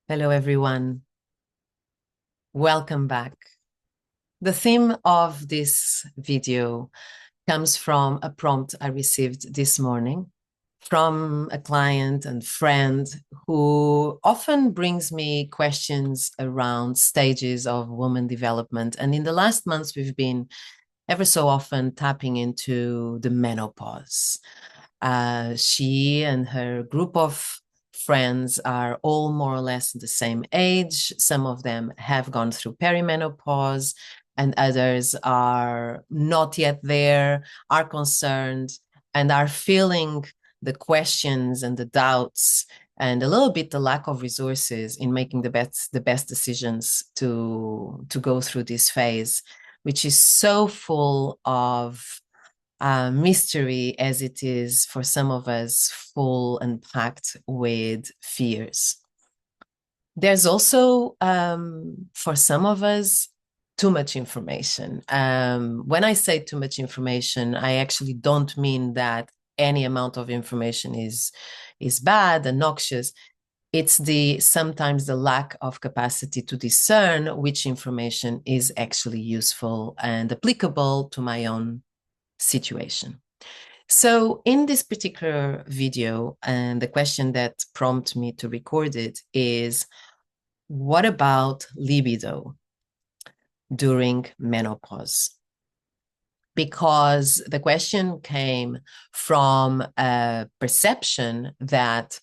Hello, everyone. Welcome back. The theme of this video comes from a prompt I received this morning from a client and friend who often brings me questions around stages of woman development. And in the last months, we've been ever so often tapping into the menopause. She and her group of friends are all more or less the same age. Some of them have gone through perimenopause, and others are not yet there, are concerned, and are feeling the questions and the doubts and a little bit the lack of resources in making the best decisions to go through this phase, which is so full of mystery as it is for some of us, full and packed with fears. There's also, for some of us, too much information. When I say too much information, I actually don't mean that any amount of information is bad and noxious. It's sometimes the lack of capacity to discern which information is actually useful and applicable to my own situation. So in this particular video, and the question that prompted me to record it is, what about libido during menopause? Because the question came from a perception that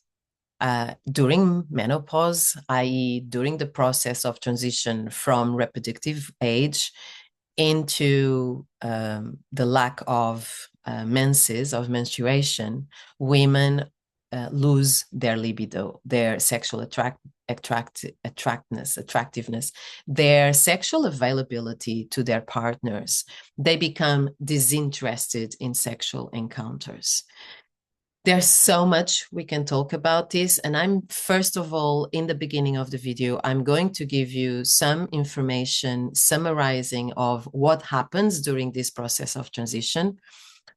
during menopause, i.e., during the process of transition from reproductive age into the lack of menses, of menstruation, women lose their libido, their sexual attractiveness, their sexual availability to their partners. They become disinterested in sexual encounters. There's so much we can talk about this. And I'm, first of all, in the beginning of the video, I'm going to give you some information summarizing of what happens during this process of transition.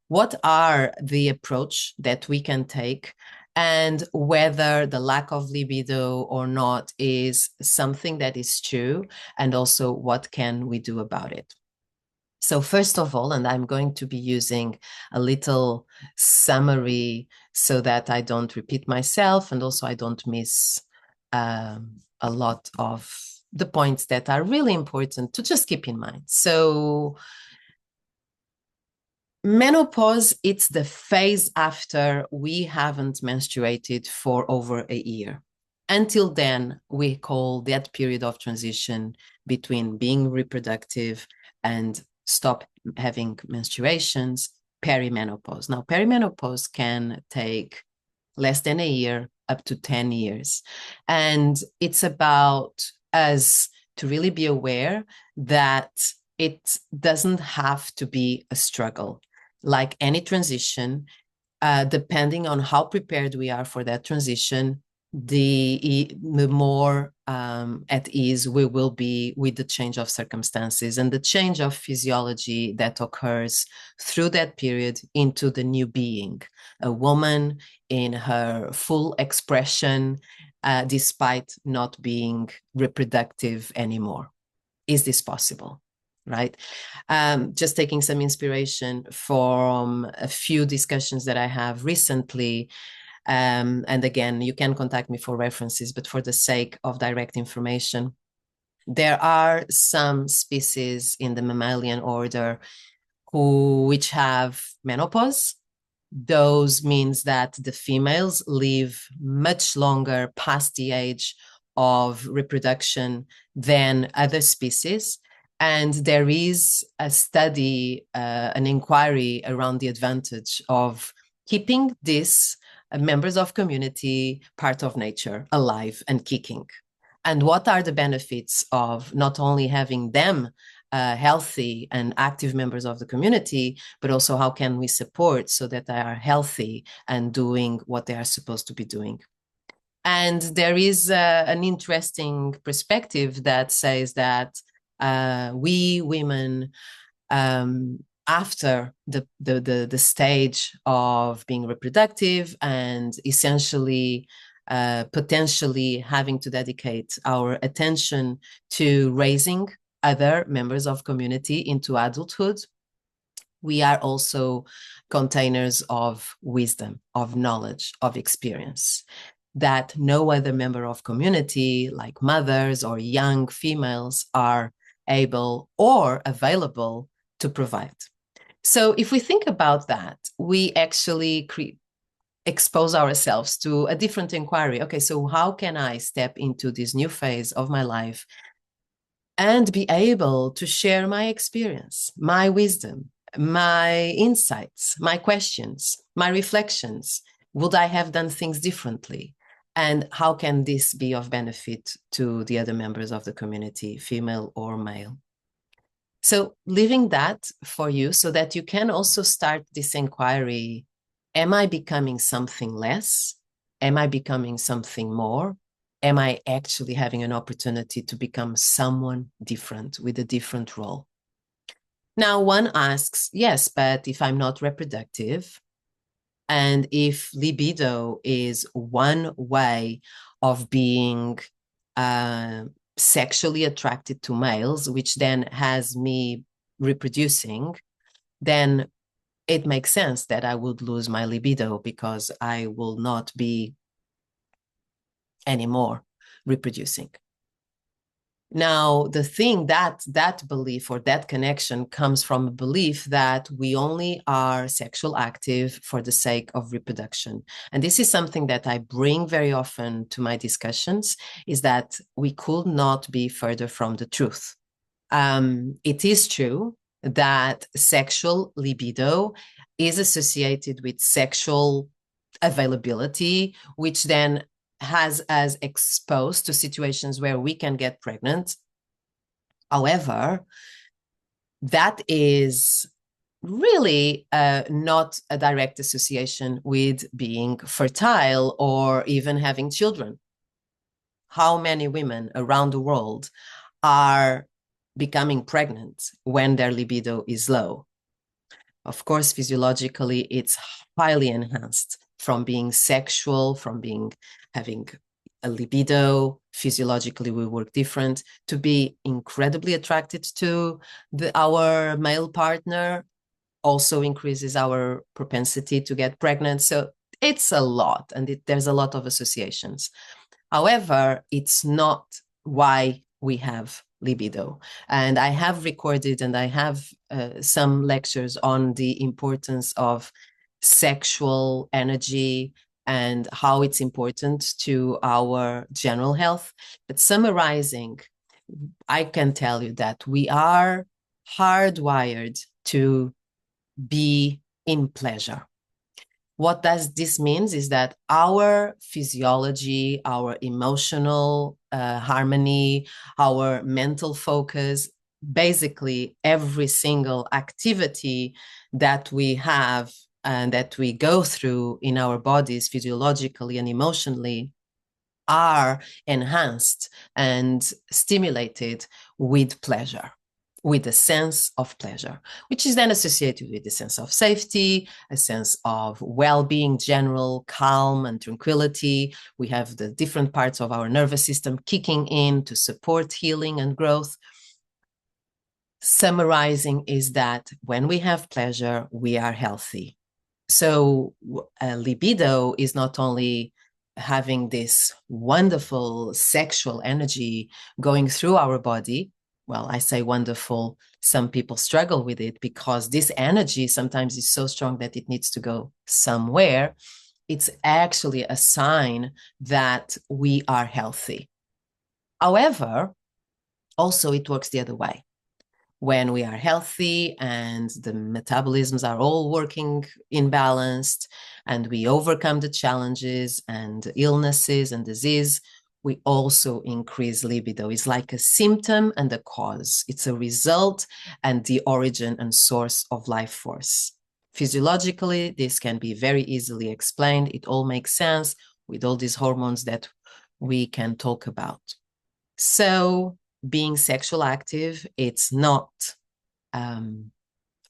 What are the approach that we can take, and whether the lack of libido or not is something that is true, and also what can we do about it. So first of all, and I'm going to be using a little summary so that I don't repeat myself and also I don't miss a lot of the points that are really important to just keep in mind. So menopause, it's the phase after we haven't menstruated for over a year. Until then, we call that period of transition between being reproductive and stop having menstruations perimenopause. Now, perimenopause can take less than a year up to 10 years. And it's about us to really be aware that it doesn't have to be a struggle. Like any transition, depending on how prepared we are for that transition, the more at ease we will be with the change of circumstances and the change of physiology that occurs through that period into the new being, a woman in her full expression, despite not being reproductive anymore. Is this possible? Right? Just taking some inspiration from a few discussions that I have recently. And again, you can contact me for references, but for the sake of direct information, there are some species in the mammalian order which have menopause. Those means that the females live much longer past the age of reproduction than other species. And there is a study, an inquiry around the advantage of keeping these members of community part of nature alive and kicking. And what are the benefits of not only having them healthy and active members of the community, but also how can we support so that they are healthy and doing what they are supposed to be doing. And there is an interesting perspective that says that we women, after the stage of being reproductive and essentially potentially having to dedicate our attention to raising other members of community into adulthood, we are also containers of wisdom, of knowledge, of experience that no other member of community, like mothers or young females, are able or available to provide. So if we think about that, we actually expose ourselves to a different inquiry. Okay, so how can I step into this new phase of my life and be able to share my experience, my wisdom, my insights, my questions, my reflections? Would I have done things differently? And how can this be of benefit to the other members of the community, female or male? So leaving that for you so that you can also start this inquiry. Am I becoming something less? Am I becoming something more? Am I actually having an opportunity to become someone different with a different role? Now, one asks, yes, but if I'm not reproductive, and if libido is one way of being sexually attracted to males, which then has me reproducing, then it makes sense that I would lose my libido because I will not be anymore reproducing. Now, the thing that belief or that connection comes from a belief that we only are sexual active for the sake of reproduction. And this is something that I bring very often to my discussions, is that we could not be further from the truth. It is true that sexual libido is associated with sexual availability, which then has us exposed to situations where we can get pregnant. However, that is really not a direct association with being fertile or even having children. How many women around the world are becoming pregnant when their libido is low? Of course, physiologically, it's highly enhanced from being sexual, from having a libido. Physiologically, we work different. To be incredibly attracted to our male partner also increases our propensity to get pregnant. So it's a lot, and there's a lot of associations. However, it's not why we have libido. And I have recorded and I have some lectures on the importance of sexual energy and how it's important to our general health. But summarizing, I can tell you that we are hardwired to be in pleasure. What does this mean is that our physiology, our emotional harmony, our mental focus, basically every single activity that we have and that we go through in our bodies physiologically and emotionally are enhanced and stimulated with pleasure, with a sense of pleasure, which is then associated with a sense of safety, a sense of well-being, general calm and tranquility. We have the different parts of our nervous system kicking in to support healing and growth. Summarizing is that when we have pleasure, we are healthy. So libido is not only having this wonderful sexual energy going through our body. Well, I say wonderful. Some people struggle with it because this energy sometimes is so strong that it needs to go somewhere. It's actually a sign that we are healthy. However, also it works the other way. When we are healthy and the metabolisms are all working in balance and we overcome the challenges and illnesses and disease, we also increase libido. It's like a symptom and a cause. It's a result and the origin and source of life force. Physiologically, this can be very easily explained. It all makes sense with all these hormones that we can talk about. So being sexual active, it's not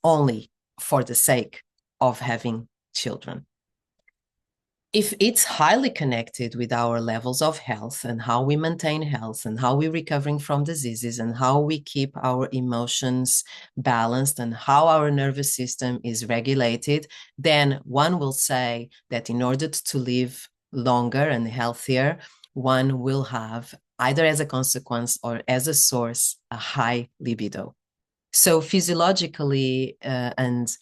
only for the sake of having children. if it's highly connected with our levels of health and how we maintain health and how we're recovering from diseases and how we keep our emotions balanced and how our nervous system is regulated, then one will say that in order to live longer and healthier, one will have, either as a consequence or as a source, a high libido. So physiologically and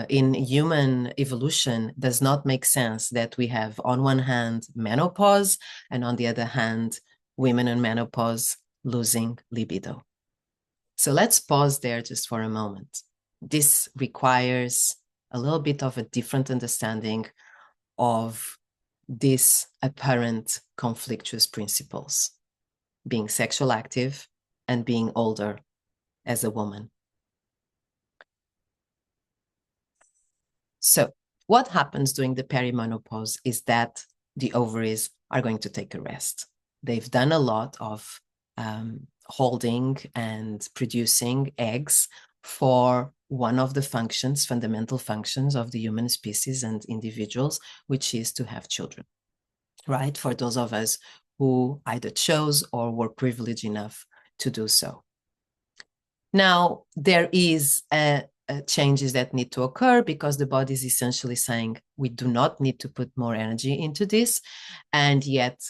in human evolution does not make sense that we have on one hand menopause and on the other hand women in menopause losing libido. So let's pause there just for a moment. This requires a little bit of a different understanding of these apparent conflictuous principles, being sexual active and being older as a woman. So what happens during the perimenopause is that the ovaries are going to take a rest. They've done a lot of holding and producing eggs for one of the functions, fundamental functions of the human species and individuals, which is to have children, right? For those of us who either chose or were privileged enough to do so. Now, there is changes that need to occur because the body is essentially saying we do not need to put more energy into this, and yet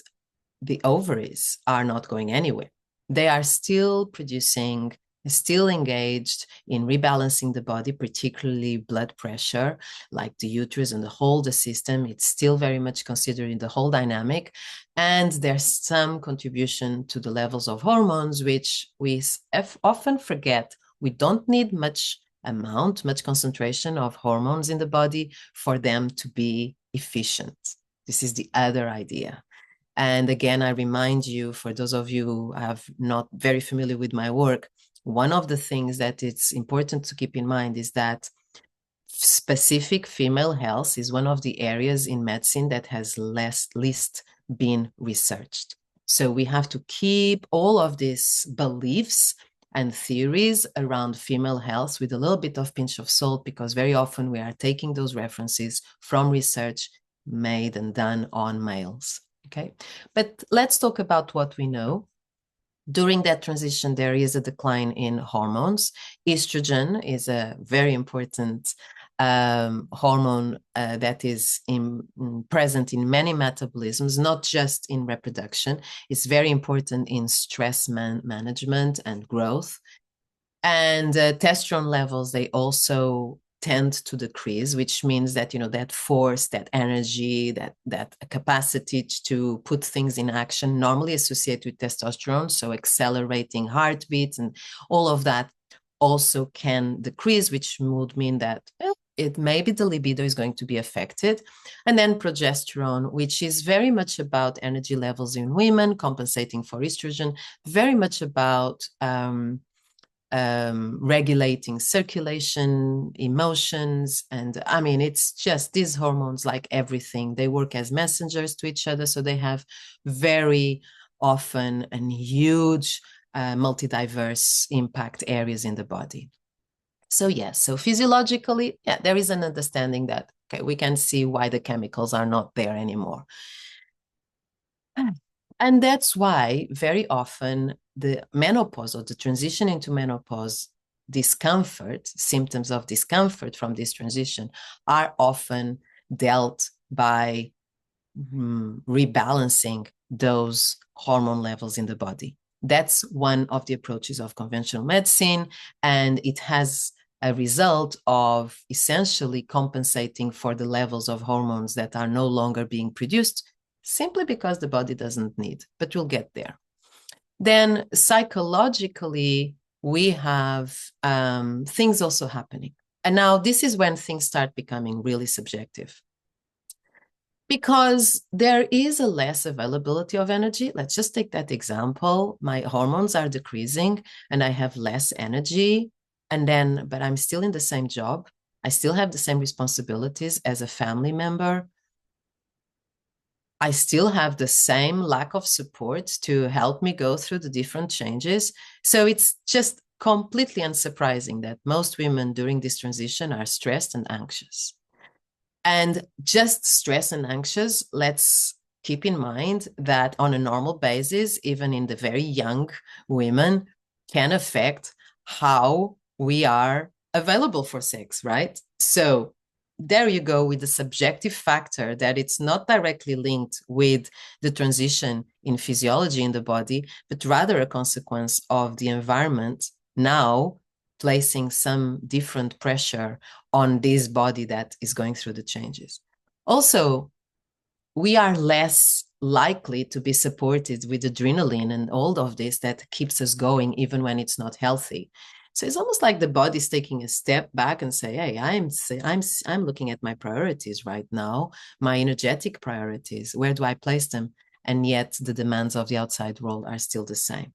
the ovaries are not going anywhere. They are still producing, still engaged in rebalancing the body, particularly blood pressure, like the uterus and the system. It's still very much considered in the whole dynamic. And there's some contribution to the levels of hormones, which we often forget. We don't need much concentration of hormones in the body for them to be efficient. This is the other idea. And again, I remind you, for those of you who are not very familiar with my work, one of the things that it's important to keep in mind is that specific female health is one of the areas in medicine that has least been researched. So we have to keep all of these beliefs and theories around female health with a little bit of pinch of salt, because very often we are taking those references from research made and done on males. Okay, but let's talk about what we know. During that transition, there is a decline in hormones. Estrogen is a very important hormone that is present in many metabolisms, not just in reproduction. It's very important in stress management and growth. And testosterone levels, they also tend to decrease, which means that, that force, that energy, that capacity to put things in action normally associated with testosterone, so accelerating heartbeats and all of that also can decrease, which would mean that it maybe the libido is going to be affected. And then progesterone, which is very much about energy levels in women, compensating for estrogen, very much about regulating circulation, emotions. And I mean, it's just these hormones, like everything, they work as messengers to each other. So they have very often and huge multi-diverse impact areas in the body. So yes, so physiologically, yeah, there is an understanding that, okay, we can see why the chemicals are not there anymore. And that's why very often the menopause or the transition into menopause discomfort, symptoms of discomfort from this transition are often dealt by rebalancing those hormone levels in the body. That's one of the approaches of conventional medicine, and it has a result of essentially compensating for the levels of hormones that are no longer being produced simply because the body doesn't need, but we'll get there. Then psychologically, we have things also happening. And now this is when things start becoming really subjective, because there is a less availability of energy. Let's just take that example. My hormones are decreasing and I have less energy, but I'm still in the same job. I still have the same responsibilities as a family member. I still have the same lack of support to help me go through the different changes. So it's just completely unsurprising that most women during this transition are stressed and anxious. And just stress and anxious, let's keep in mind that on a normal basis, even in the very young women, can affect how we are available for sex, right? So there you go with the subjective factor that it's not directly linked with the transition in physiology in the body, but rather a consequence of the environment now placing some different pressure on this body that is going through the changes. Also, we are less likely to be supported with adrenaline and all of this that keeps us going even when it's not healthy. So it's almost like the body's taking a step back and say, "Hey, I'm looking at my priorities right now, my energetic priorities. Where do I place them?" And yet the demands of the outside world are still the same.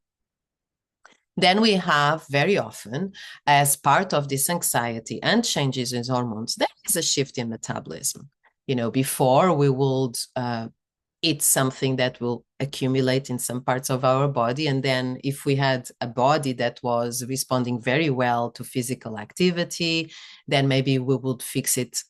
Then we have very often, as part of this anxiety and changes in hormones, there is a shift in metabolism. Before we would eat something that will accumulate in some parts of our body. And then if we had a body that was responding very well to physical activity, then maybe we would fix it,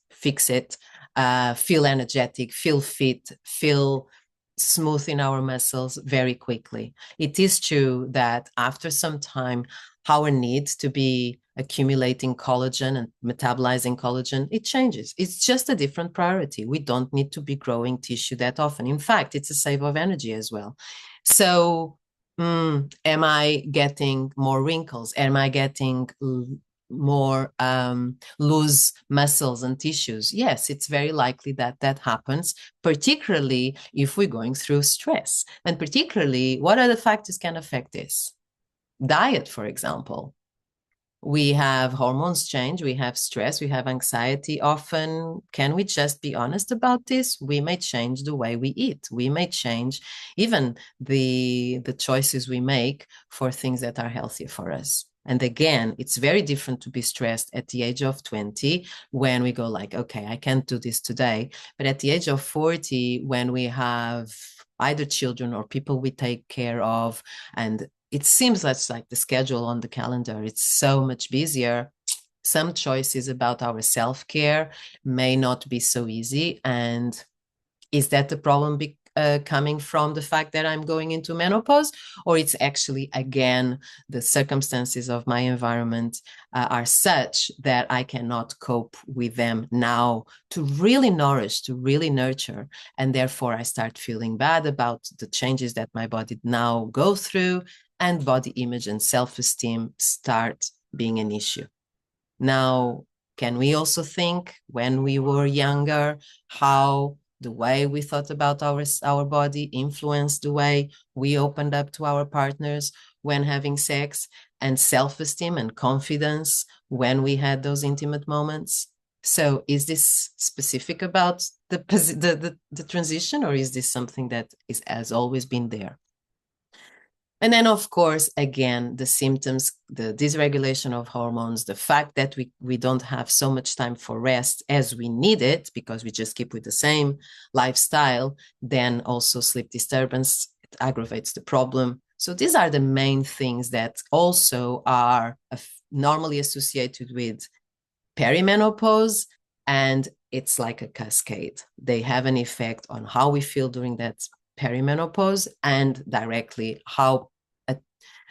feel energetic, feel fit, feel smooth in our muscles very quickly. It is true that after some time, our need to be accumulating collagen and metabolizing collagen, it changes. It's just a different priority. We don't need to be growing tissue that often. In fact, it's a save of energy as well. So, am I getting more wrinkles? Am I getting more loose muscles and tissues? Yes, it's very likely that that happens, particularly if we're going through stress. And particularly, what other factors can affect this? Diet, for example. We have hormones change, we have stress, we have anxiety. Often, can we just be honest about this? We may change the way we eat. We may change even the choices we make for things that are healthier for us. And again, it's very different to be stressed at the age of 20 when we go like, okay, I can't do this today. But at the age of 40, when we have either children or people we take care of, and it seems that's like the schedule on the calendar, it's so much busier. Some choices about our self-care may not be so easy. And is that the problem coming from the fact that I'm going into menopause, or it's actually, again, the circumstances of my environment are such that I cannot cope with them now to really nourish, to really nurture, and therefore I start feeling bad about the changes that my body now goes through, and body image and self-esteem start being an issue. Now, can we also think when we were younger how the way we thought about our body influenced the way we opened up to our partners when having sex, and self-esteem and confidence when we had those intimate moments? So is this specific about the transition, or is this something that has always been there? And then, of course, again, the symptoms, the dysregulation of hormones, the fact that we don't have so much time for rest as we need it because we just keep with the same lifestyle, then also sleep disturbance, it aggravates the problem. So these are the main things that also are normally associated with perimenopause, and it's like a cascade. They have an effect on how we feel during that perimenopause and directly how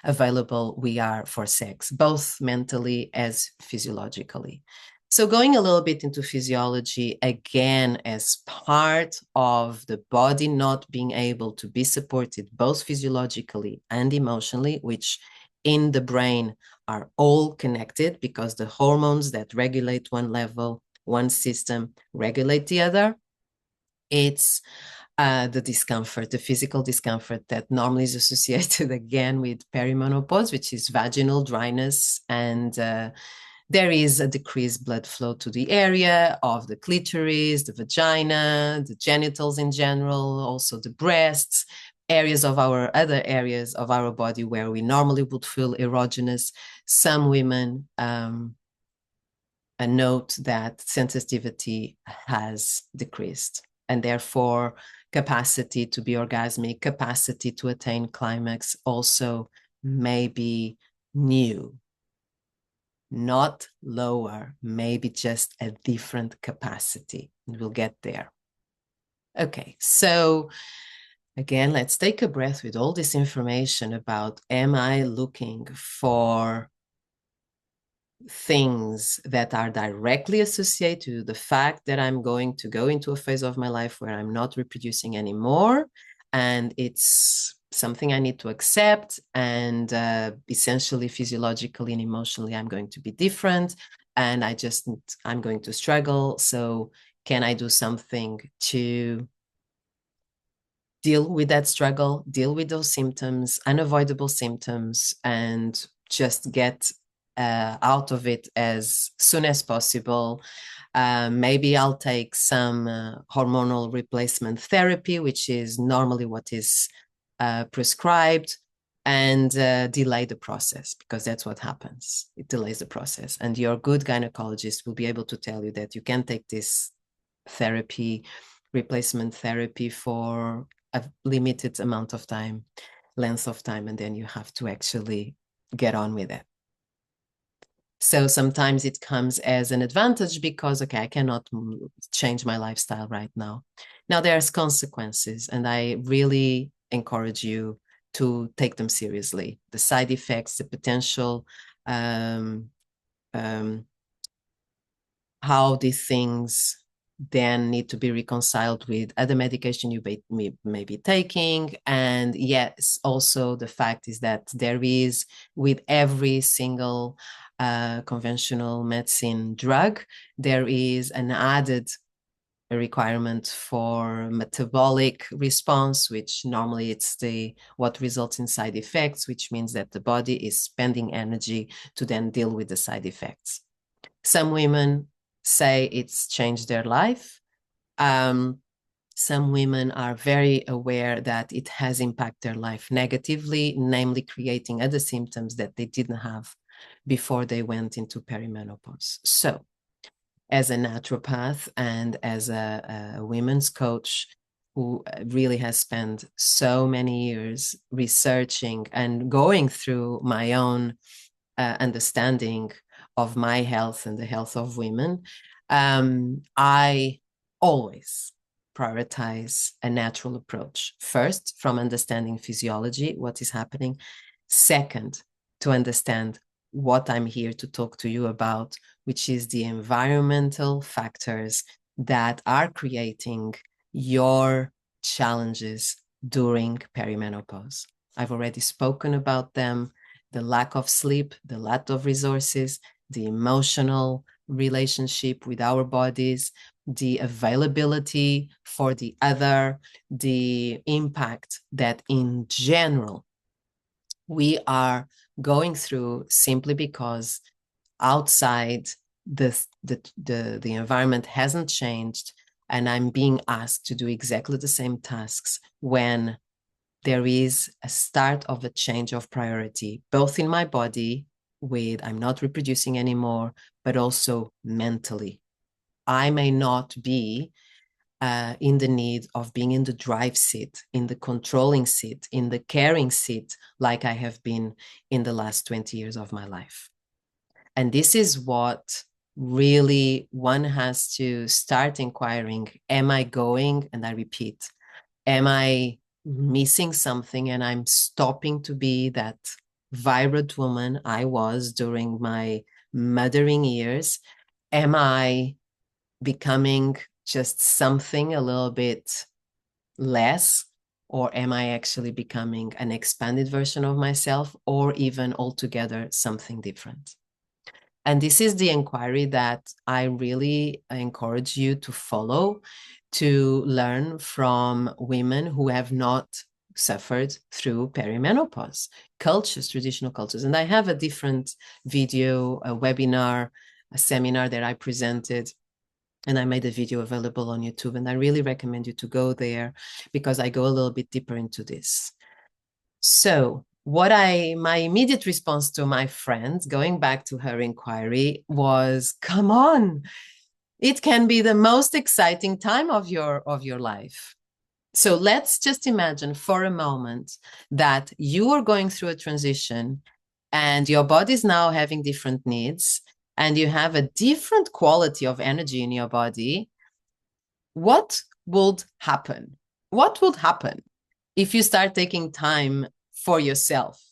available we are for sex, both mentally as physiologically. So going a little bit into physiology, again, as part of the body not being able to be supported both physiologically and emotionally, which in the brain are all connected because the hormones that regulate one level, one system, regulate the other. It's the discomfort, the physical discomfort that normally is associated again with perimenopause, which is vaginal dryness, and there is a decreased blood flow to the area of the clitoris, the vagina, the genitals in general, also the breasts, other areas of our body where we normally would feel erogenous. Some women note that sensitivity has decreased, and therefore capacity to be orgasmic, capacity to attain climax also may be new, not lower, maybe just a different capacity. We'll get there. Okay, so again, let's take a breath with all this information about, am I looking for things that are directly associated to the fact that I'm going to go into a phase of my life where I'm not reproducing anymore, and it's something I need to accept, and essentially physiologically and emotionally I'm going to be different, and I'm going to struggle. So can I do something to deal with that struggle, deal with those symptoms, unavoidable symptoms, and just get out of it as soon as possible? Maybe I'll take some hormonal replacement therapy, which is normally what is prescribed, and delay the process, because that's what happens. It delays the process. And your good gynecologist will be able to tell you that you can take this therapy, replacement therapy, for a limited amount of time, length of time, and then you have to actually get on with it. So sometimes it comes as an advantage because, okay, I cannot change my lifestyle right now. Now there's consequences, and I really encourage you to take them seriously. The side effects, the potential, how these things then need to be reconciled with other medication you may be taking. And yes, also the fact is that there is, with every single conventional medicine drug, there is an added requirement for metabolic response, which normally it's what results in side effects, which means that the body is spending energy to then deal with the side effects. Some women say it's changed their life. Some women are very aware that it has impacted their life negatively, namely creating other symptoms that they didn't have before they went into perimenopause. So, as a naturopath and as a women's coach who really has spent so many years researching and going through my own understanding of my health and the health of women, I always prioritize a natural approach. First, from understanding physiology, what is happening. Second, to understand what I'm here to talk to you about, which is the environmental factors that are creating your challenges during perimenopause. I've already spoken about them: the lack of sleep, the lack of resources, the emotional relationship with our bodies, the availability for the other, the impact that in general we are going through simply because outside the environment hasn't changed, and I'm being asked to do exactly the same tasks when there is a start of a change of priority, both in my body, with I'm not reproducing anymore, but also mentally. I may not be in the need of being in the drive seat, in the controlling seat, in the caring seat, like I have been in the last 20 years of my life. And this is what really one has to start inquiring. Am I going, and I repeat, am I missing something, and I'm stopping to be that vibrant woman I was during my mothering years? Am I becoming just something a little bit less, or am I actually becoming an expanded version of myself, or even altogether something different? And this is the inquiry that I really encourage you to follow, to learn from women who have not suffered through perimenopause cultures, traditional cultures. And I have a different video, a webinar, a seminar that I presented, and I made a video available on YouTube. And I really recommend you to go there because I go a little bit deeper into this. So my immediate response to my friend, going back to her inquiry, was, come on, it can be the most exciting time of your life. So let's just imagine for a moment that you are going through a transition and your body is now having different needs, and you have a different quality of energy in your body. what would happen? What would happen if you start taking time for yourself?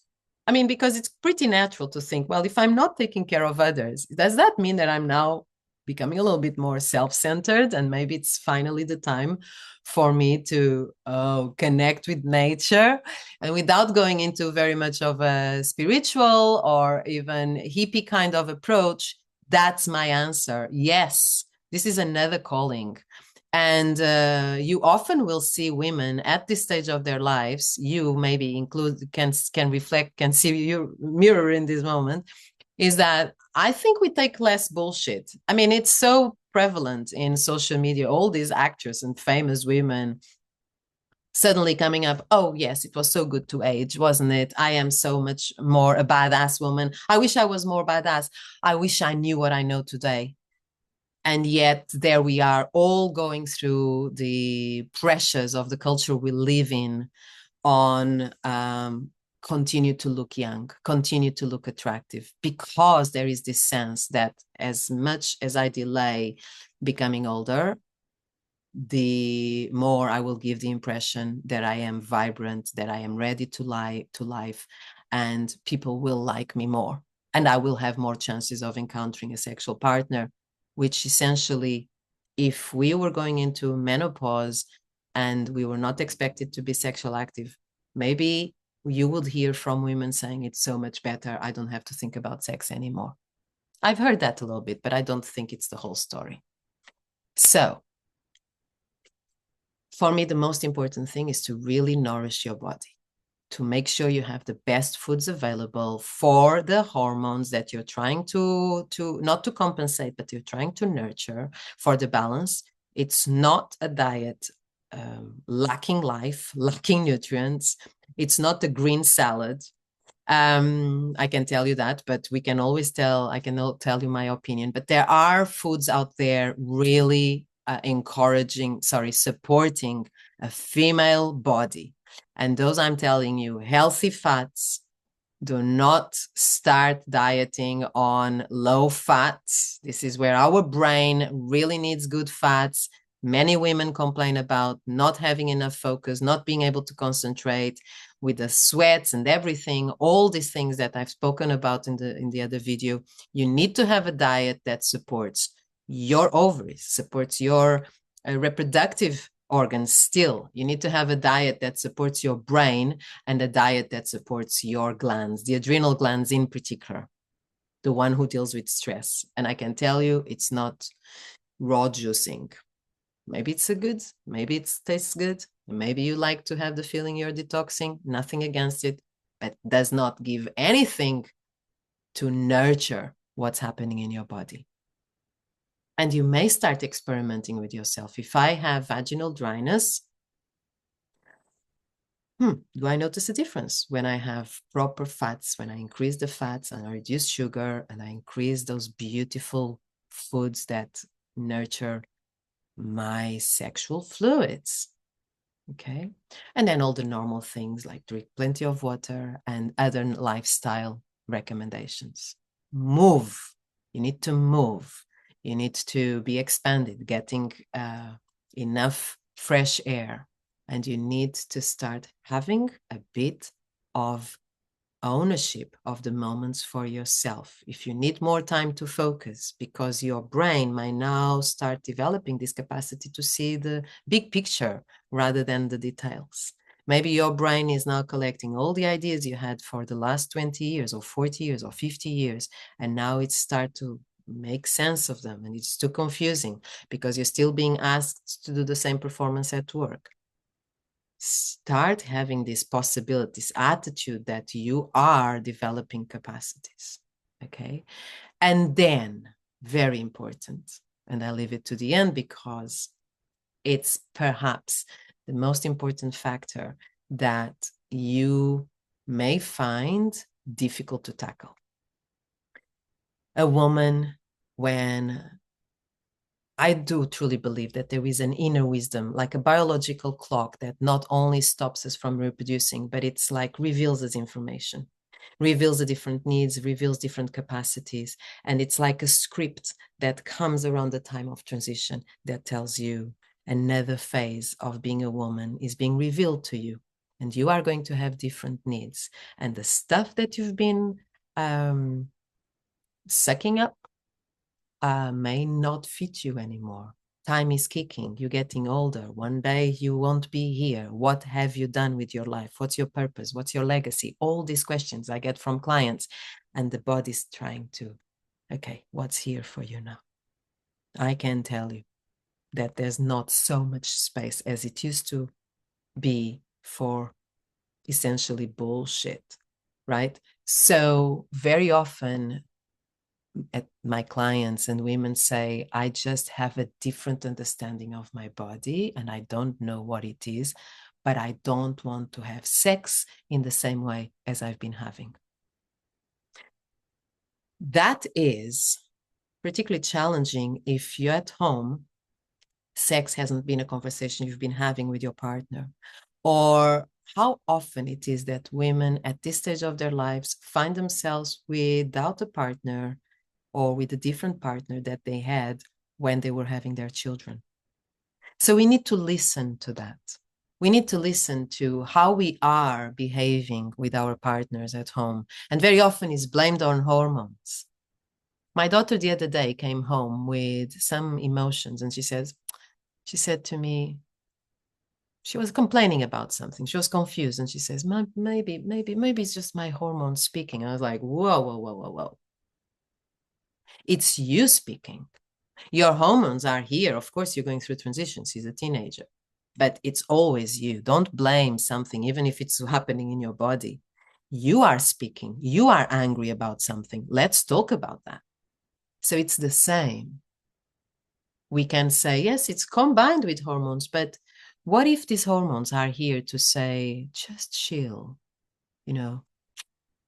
I mean, because it's pretty natural to think, well, if I'm not taking care of others, does that mean that I'm now becoming a little bit more self-centered, and maybe it's finally the time for me to connect with nature? And without going into very much of a spiritual or even hippie kind of approach, that's my answer. Yes, this is another calling. And you often will see women at this stage of their lives, you maybe include, can reflect, can see your mirror in this moment, is that I think we take less bullshit. I mean, it's so prevalent in social media, all these actors and famous women suddenly coming up, oh yes, it was so good to age, wasn't it? I am so much more a badass woman. I wish I was more badass. I wish I knew what I know today. And yet there we are, all going through the pressures of the culture we live in on continue to look young, continue to look attractive, because there is this sense that as much as I delay becoming older, the more I will give the impression that I am vibrant, that I am ready to life, and people will like me more. And I will have more chances of encountering a sexual partner, which essentially, if we were going into menopause and we were not expected to be sexual active, maybe you would hear from women saying, it's so much better. I don't have to think about sex anymore. I've heard that a little bit, but I don't think it's the whole story. So for me, the most important thing is to really nourish your body, to make sure you have the best foods available for the hormones that you're trying to not to compensate, but you're trying to nurture for the balance. It's not a diet lacking life, lacking nutrients. It's not a green salad. I can tell you that, but we can always I can tell you my opinion, but there are foods out there really supporting a female body. And those, I'm telling you, healthy fats. Do not start dieting on low fats. This is where our brain really needs good fats. Many women complain about not having enough focus, not being able to concentrate, with the sweats and everything, all these things that I've spoken about in the other video. You need to have a diet that supports your ovaries, supports your reproductive organs still. You need to have a diet that supports your brain and a diet that supports your glands, the adrenal glands in particular, the one who deals with stress. And I can tell you, it's not raw juicing. Maybe it's maybe it tastes good. Maybe you like to have the feeling you're detoxing, nothing against it, but does not give anything to nurture what's happening in your body. And you may start experimenting with yourself. If I have vaginal dryness, do I notice a difference when I have proper fats, when I increase the fats and I reduce sugar and I increase those beautiful foods that nurture my sexual fluids? Okay. And then all the normal things like drink plenty of water and other lifestyle recommendations. Move. You need to move. You need to be expanded, getting enough fresh air. And you need to start having a bit of ownership of the moments for yourself. If you need more time to focus, because your brain might now start developing this capacity to see the big picture rather than the details. Maybe your brain is now collecting all the ideas you had for the last 20 years or 40 years or 50 years, and now it starts to make sense of them, and it's too confusing because you're still being asked to do the same performance at work. Start having this possibility, this attitude that you are developing capacities, okay? And then, very important, and I leave it to the end because it's perhaps the most important factor that you may find difficult to tackle. A woman, when I do truly believe that there is an inner wisdom, like a biological clock that not only stops us from reproducing, but it's like reveals us information, reveals the different needs, reveals different capacities. And it's like a script that comes around the time of transition that tells you, another phase of being a woman is being revealed to you. And you are going to have different needs. And the stuff that you've been sucking up may not fit you anymore. Time is kicking. You're getting older. One day you won't be here. What have you done with your life? What's your purpose? What's your legacy? All these questions I get from clients. And the body's trying to, okay, what's here for you now? I can tell you that there's not so much space as it used to be for essentially bullshit, right? So very often at my clients and women say, I just have a different understanding of my body and I don't know what it is, but I don't want to have sex in the same way as I've been having. That is particularly challenging if you're at home, sex hasn't been a conversation you've been having with your partner, or how often it is that women at this stage of their lives find themselves without a partner or with a different partner that they had when they were having their children. So we need to listen to that. We need to listen to how we are behaving with our partners at home. And very often is blamed on hormones. My daughter the other day came home with some emotions and she said to me, she was complaining about something. She was confused and she says, maybe it's just my hormones speaking. I was like, whoa. It's you speaking. Your hormones are here. Of course, you're going through transitions. She's a teenager, but it's always you. Don't blame something, even if it's happening in your body. You are speaking. You are angry about something. Let's talk about that. So it's the same. We can say, yes, it's combined with hormones, but what if these hormones are here to say, just chill,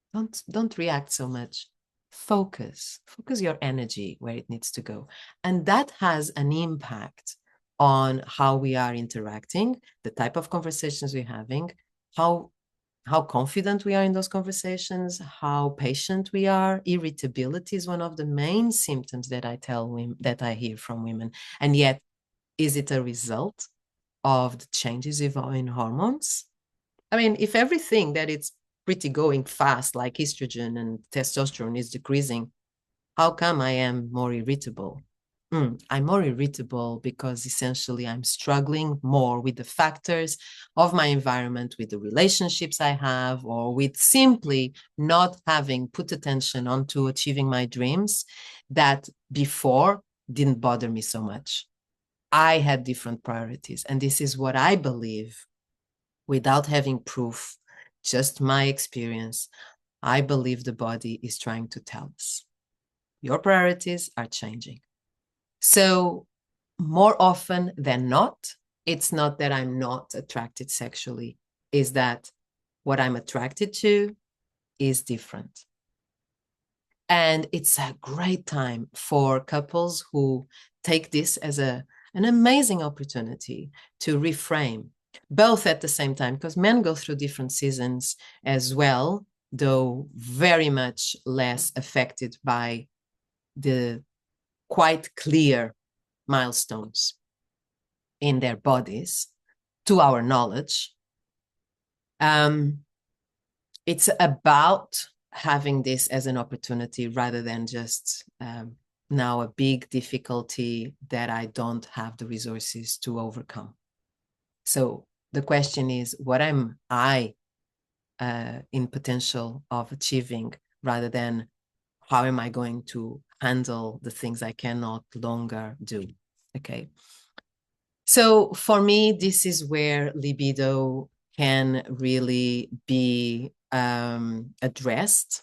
don't react so much. Focus your energy where it needs to go. And that has an impact on how we are interacting, the type of conversations we're having, how confident we are in those conversations, how patient we are. Irritability is one of the main symptoms that I tell women, that I hear from women. And yet, is it a result of the changes in hormones? I mean, if everything that it's pretty going fast, like estrogen and testosterone is decreasing, how come I am more irritable? I'm more irritable because essentially I'm struggling more with the factors of my environment, with the relationships I have, or with simply not having put attention onto achieving my dreams that before didn't bother me so much. I had different priorities. And this is what I believe, without having proof, just my experience. I believe the body is trying to tell us, your priorities are changing. So more often than not, it's not that I'm not attracted sexually, is that what I'm attracted to is different. And it's a great time for couples who take this as an amazing opportunity to reframe, both at the same time, because men go through different seasons as well, though very much less affected by the quite clear milestones in their bodies, to our knowledge. It's about having this as an opportunity rather than just now a big difficulty that I don't have the resources to overcome. So the question is, what am I in potential of achieving, rather than how am I going to handle the things I cannot longer do? Okay. So for me, this is where libido can really be addressed.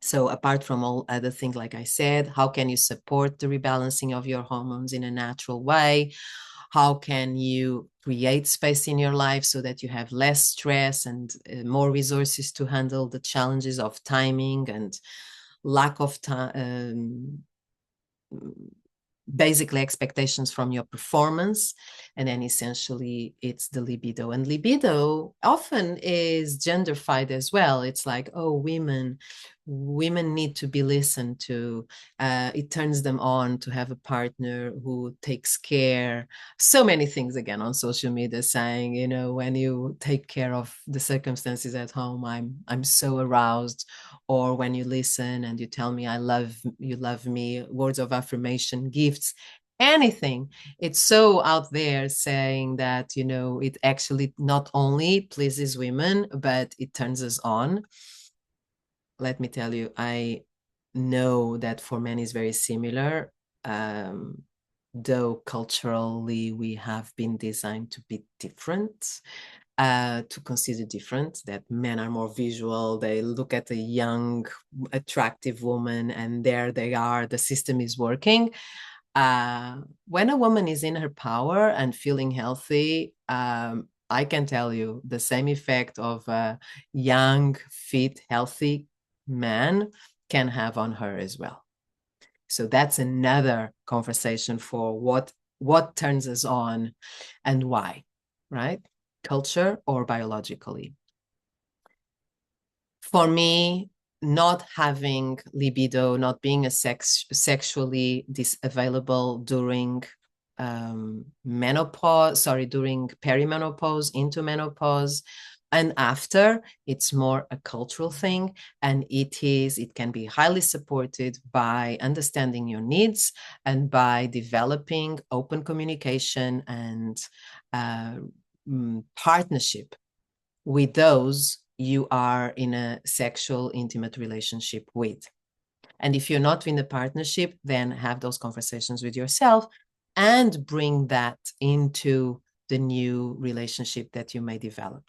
So apart from all other things, like I said, how can you support the rebalancing of your hormones in a natural way? How can you create space in your life so that you have less stress and more resources to handle the challenges of timing and lack of time, basically expectations from your performance. And then essentially it's the libido. And libido often is genderfied as well. It's like, oh, women, women need to be listened to. It turns them on to have a partner who takes care. So many things again on social media saying, you know, when you take care of the circumstances at home, I'm so aroused. Or when you listen and you tell me I love you, love me, words of affirmation, gifts, anything. It's so out there saying that, you know, it actually not only pleases women, but it turns us on. Let me tell you, I know that for men is very similar, though culturally we have been designed to be different, to consider different, that men are more visual. They look at a young, attractive woman and there they are, the system is working. When a woman is in her power and feeling healthy, I can tell you the same effect of a young, fit, healthy man can have on her as well. So that's another conversation for what turns us on and why, right? Culture or biologically. For me, not having libido, not being sexually available during during perimenopause, into menopause, and after, it's more a cultural thing, and it can be highly supported by understanding your needs and by developing open communication and partnership with those you are in a sexual, intimate relationship with. And if you're not in a partnership, then have those conversations with yourself and bring that into the new relationship that you may develop.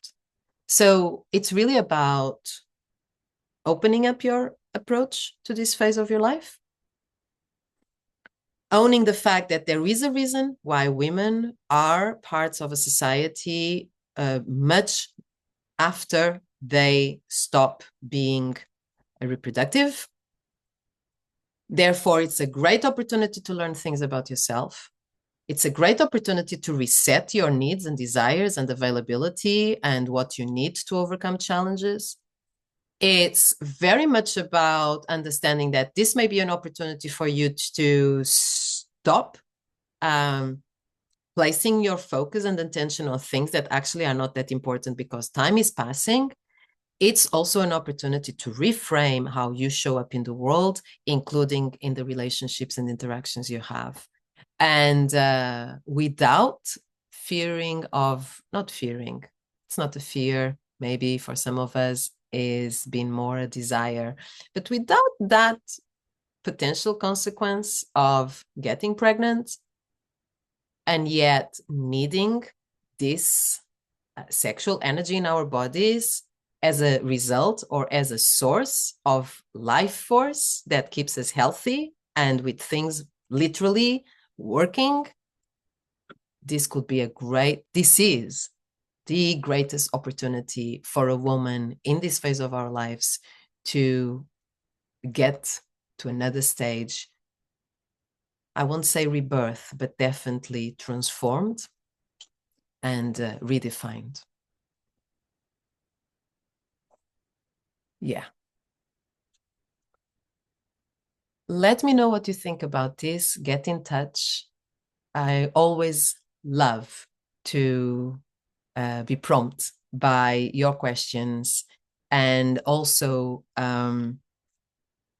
So it's really about opening up your approach to this phase of your life, owning the fact that there is a reason why women are parts of a society much after they stop being reproductive. Therefore, it's a great opportunity to learn things about yourself. It's a great opportunity to reset your needs and desires and availability and what you need to overcome challenges. It's very much about understanding that this may be an opportunity for you to stop placing your focus and attention on things that actually are not that important because time is passing. It's also an opportunity to reframe how you show up in the world, including in the relationships and interactions you have. And without not fearing, it's not a fear, maybe for some of us is being more a desire, but without that potential consequence of getting pregnant and yet needing this sexual energy in our bodies as a result or as a source of life force that keeps us healthy and with things literally working, this is the greatest opportunity for a woman in this phase of our lives to get to another stage. I won't say rebirth, but definitely transformed and redefined. Yeah. Let me know what you think about this. Get in touch. I always love to be prompt by your questions, and also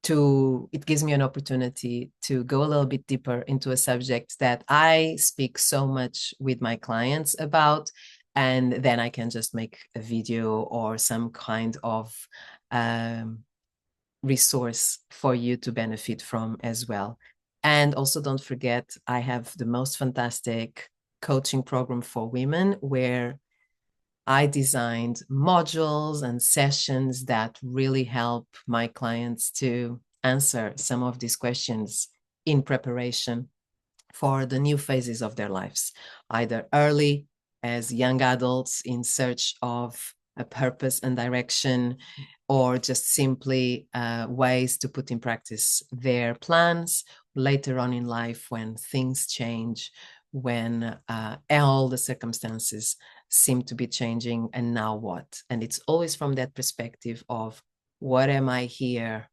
it gives me an opportunity to go a little bit deeper into a subject that I speak so much with my clients about, and then I can just make a video or some kind of resource for you to benefit from as well. And also don't forget, I have the most fantastic coaching program for women where I designed modules and sessions that really help my clients to answer some of these questions in preparation for the new phases of their lives, either early as young adults in search of a purpose and direction, or just simply ways to put in practice their plans later on in life when things change, when all the circumstances seem to be changing, and now what? And it's always from that perspective of What am I here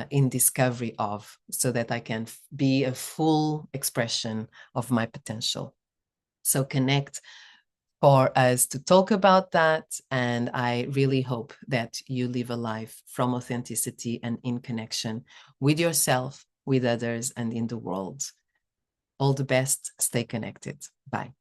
in discovery of, so that I can be a full expression of my potential? So connect for us to talk about that. And I really hope that you live a life from authenticity and in connection with yourself, with others, and in the world. All the best. Stay connected. Bye.